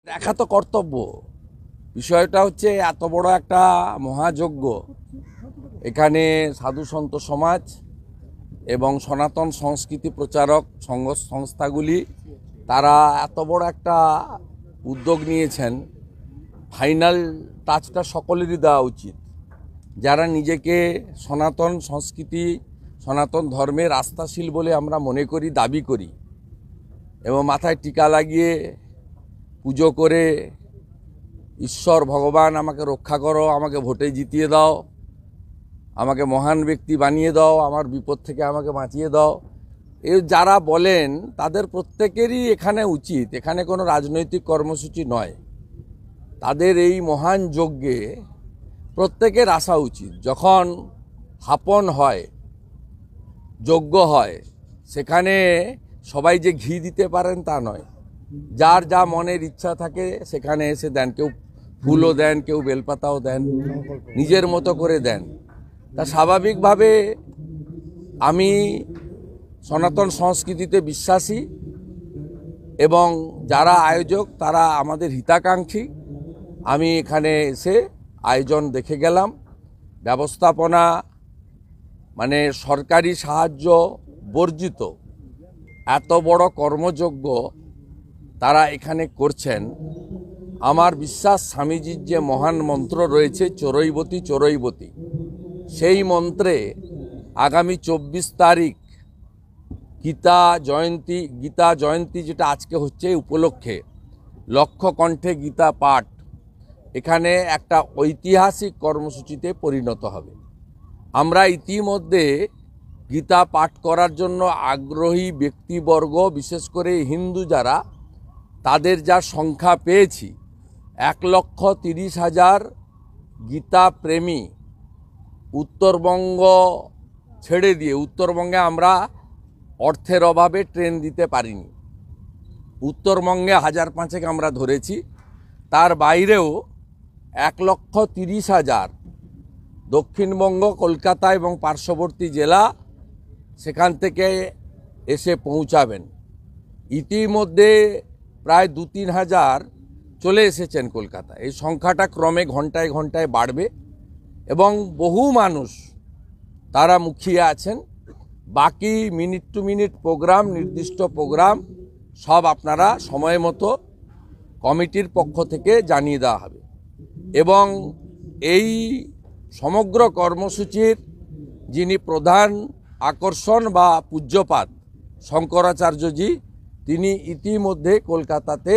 দেখা তো কর্তব্য। বিষয়টা হচ্ছে এত বড় একটা মহাযজ্ঞ, এখানে সাধু সন্ত সমাজ এবং সনাতন সংস্কৃতি প্রচারক সংস্থাগুলি তারা এত বড় একটা উদ্যোগ নিয়েছেন। ফাইনাল টাচটা সকলেরই দেওয়া উচিত, যারা নিজেকে সনাতন সংস্কৃতি সনাতন ধর্মের আস্থাশীল বলে আমরা মনে করি, দাবি করি, এবং মাথায় টিকা লাগিয়ে পুজো করে ঈশ্বর ভগবান আমাকে রক্ষা করো, আমাকে ভোটে জিতিয়ে দাও, আমাকে মহান ব্যক্তি বানিয়ে দাও, আমার বিপদ থেকে আমাকে বাঁচিয়ে দাও, এই যারা বলেন তাদের প্রত্যেকেরই এখানে উচিত, এখানে কোনো রাজনৈতিক কর্মসূচি নয়, তাদের এই মহান যজ্ঞে প্রত্যেকের আসা উচিত। যখন হাপন হয়, যজ্ঞ হয়, সেখানে সবাই যে ঘি দিতে পারেন তা নয়, যার যা মনের ইচ্ছা থাকে সেখানে এসে দেন, কেউ ফুলও দেন, কেউ বেলপাতাও দেন, নিজের মতো করে দেন। তা স্বাভাবিকভাবে আমি সনাতন সংস্কৃতিতে বিশ্বাসী এবং যারা আয়োজক তারা আমাদের হিতাকাঙ্ক্ষী। আমি এখানে এসে আয়োজন দেখে গেলাম, ব্যবস্থাপনা মানে সরকারি সাহায্য বর্জিত এত বড় কর্মযজ্ঞ তারা এখানে করছেন। আমার বিশ্বাস স্বামীজির যে মহান মন্ত্র রয়েছে চরৈবতী চরৈবতী, সেই মন্ত্রে আগামী 24 তারিখ গীতা জয়ন্তী যেটা আজকে হচ্ছে উপলক্ষে লক্ষ কণ্ঠে গীতা পাঠ এখানে একটা ঐতিহাসিক কর্মসূচিতে পরিণত হবে। আমরা ইতিমধ্যে গীতা পাঠ করার জন্য আগ্রহী ব্যক্তিবর্গ, বিশেষ করে হিন্দু যারা, তাদের যা সংখ্যা পেয়েছি 1,30,000 গীতা প্রেমী উত্তরবঙ্গ ছেড়ে দিয়ে, উত্তরবঙ্গে আমরা অর্থের অভাবে ট্রেন দিতে পারিনি, উত্তরবঙ্গে 1,500 আমরা ধরেছি, তার বাইরেও 1,30,000 দক্ষিণবঙ্গ, কলকাতা এবং পার্শ্ববর্তী জেলা সেখান থেকে এসে পৌঁছাবেন। ইতিমধ্যে প্রায় 2-3 হাজার চলে এসেছেন কলকাতা। এই সংখ্যাটা ক্রমে ঘন্টায় ঘন্টায় বাড়বে এবং বহু মানুষ তারা মুখিয়ে আছেন। বাকি মিনিট টু মিনিট প্রোগ্রাম, নির্দিষ্ট প্রোগ্রাম সব আপনারা সময় মতো কমিটির পক্ষ থেকে জানিয়ে দেওয়া হবে। এবং এই সমগ্র কর্মসূচির যিনি প্রধান আকর্ষণ বা পূজ্যপাত শঙ্করাচার্যজি, তিনি ইতিমধ্যে কলকাতাতে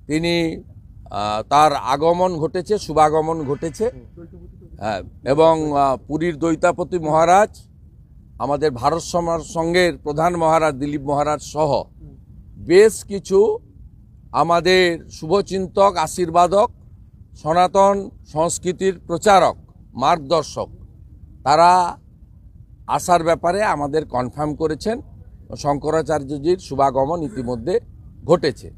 তিনি তার আগমন ঘটেছে, শুভাগমন ঘটেছে। এবং পুরীর দৈতাপতি মহারাজ, আমাদের ভারত সঙ্গের প্রধান মহারাজ দিলীপ মহারাজ সহ বেশ কিছু আমাদের শুভচিন্তক, আশীর্বাদক, সনাতন সংস্কৃতির প্রচারক, মার্গদর্শক, তারা আসার ব্যাপারে আমাদের কনফার্ম করেছেন। শঙ্করাচার্যজির শুভাগমন ইতিমধ্যে ঘটেছে।